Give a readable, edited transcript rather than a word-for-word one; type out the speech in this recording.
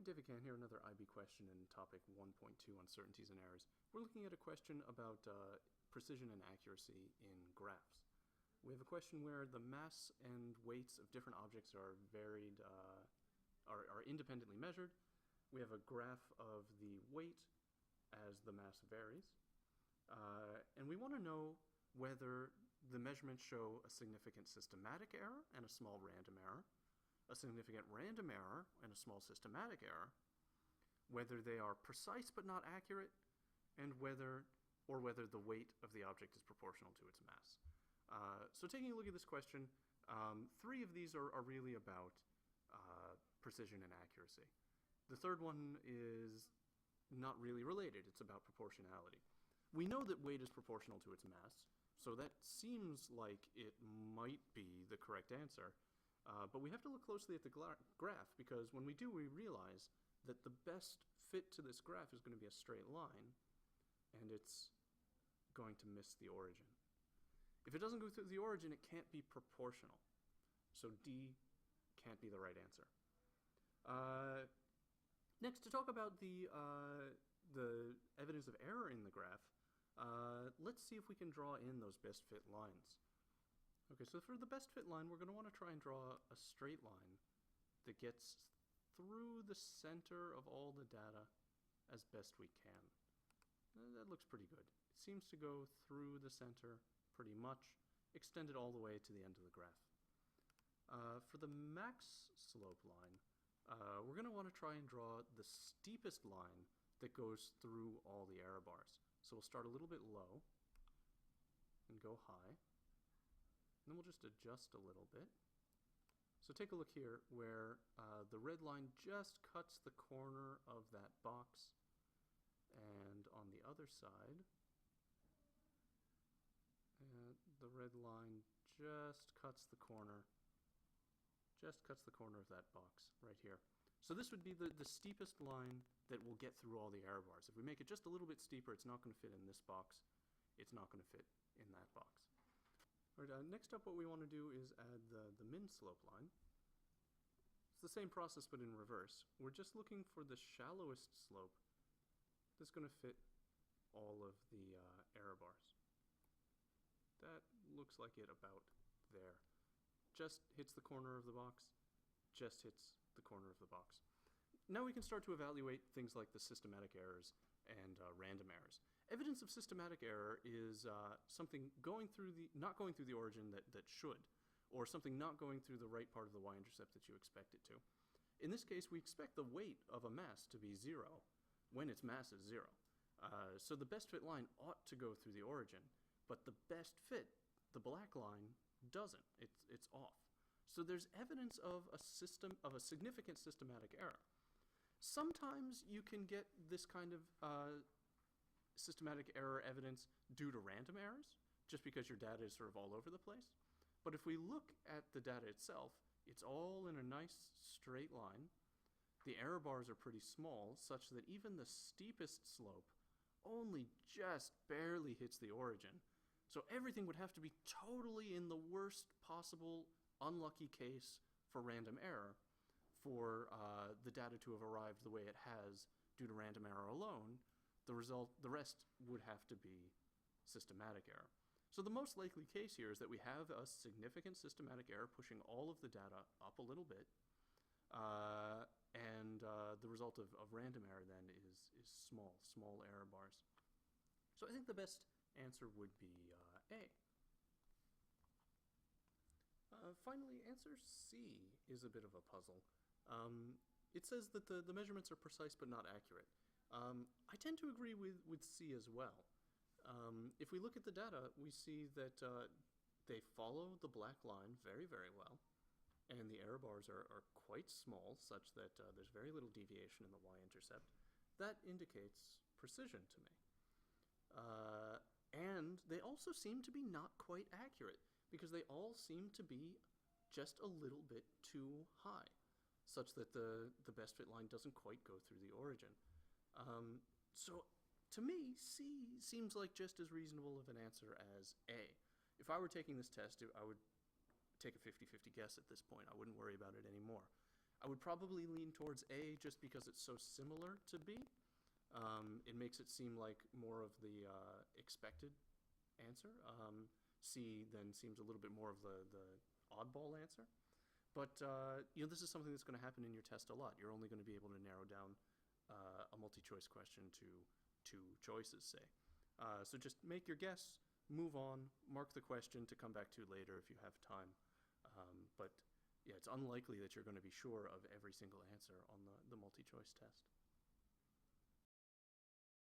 David Can here, another IB question in topic 1.2, uncertainties and errors. We're looking at a question about precision and accuracy in graphs. We have a question where the mass and weights of different objects are varied, are independently measured. We have a graph of the weight as the mass varies. And we want to know whether the measurements show a significant systematic error and a small random error, a significant random error and a small systematic error, whether they are precise but not accurate, and whether the weight of the object is proportional to its mass. So taking a look at this question, three of these are really about precision and accuracy. The third one is not really related. It's about proportionality. We know that weight is proportional to its mass, so that seems like it might be the correct answer. But we have to look closely at the graph, because when we do, we realize that the best fit to this graph is going to be a straight line, and it's going to miss the origin. If it doesn't go through the origin, it can't be proportional. So D can't be the right answer. Next, to talk about the evidence of error in the graph, let's see if we can draw in those best fit lines. Okay, so for the best fit line, we're going to want to try and draw a straight line that gets through the center of all the data as best we can. That looks pretty good. It seems to go through the center pretty much, extended all the way to the end of the graph. For the max slope line, we're going to want to try and draw the steepest line that goes through all the error bars. So we'll start a little bit low and go high. And then we'll just adjust a little bit. So take a look here where the red line just cuts the corner of that box. And on the other side, the red line just cuts the corner of that box right here. So this would be the steepest line that will get through all the error bars. If we make it just a little bit steeper, it's not going to fit in this box. It's not going to fit in that box. All right, next up, what we want to do is add the min slope line. It's the same process, but in reverse. We're just looking for the shallowest slope that's going to fit all of the error bars. That looks like it about there. Just hits the corner of the box, just hits the corner of the box. Now we can start to evaluate things like the systematic errors and random errors. Evidence of systematic error is something not going through the origin that should, or something not going through the right part of the y-intercept that you expect it to. In this case, we expect the weight of a mass to be 0 when its mass is 0. So the best fit line ought to go through the origin, but the best fit, the black line, doesn't. It's off. So there's evidence of a significant systematic error. Sometimes you can get this kind of systematic error evidence due to random errors, just because your data is sort of all over the place. But if we look at the data itself, it's all in a nice straight line. The error bars are pretty small, such that even the steepest slope only just barely hits the origin. So everything would have to be totally in the worst possible unlucky case for random error for the data to have arrived the way it has due to random error alone. The rest would have to be systematic error. So the most likely case here is that we have a significant systematic error pushing all of the data up a little bit, and the result of random error then is small error bars. So I think the best answer would be A. Finally, answer C is a bit of a puzzle. It says that the measurements are precise but not accurate. I tend to agree with C as well. If we look at the data, we see that they follow the black line very, very well, and the error bars are quite small, such that there's very little deviation in the y-intercept. That indicates precision to me. And they also seem to be not quite accurate, because they all seem to be just a little bit too high, such that the best fit line doesn't quite go through the origin. So to me, C seems like just as reasonable of an answer as A. If I were taking this test, I would take a 50-50 guess at this point. I wouldn't worry about it anymore. I would probably lean towards A just because it's so similar to B. It makes it seem like more of the expected answer. C then seems a little bit more of the oddball answer. But this is something that's going to happen in your test a lot. You're only going to be able to narrow down a multi-choice question to 2 choices, say. So just make your guess, move on, mark the question to come back to later if you have time. But yeah, it's unlikely that you're going to be sure of every single answer on the multi-choice test.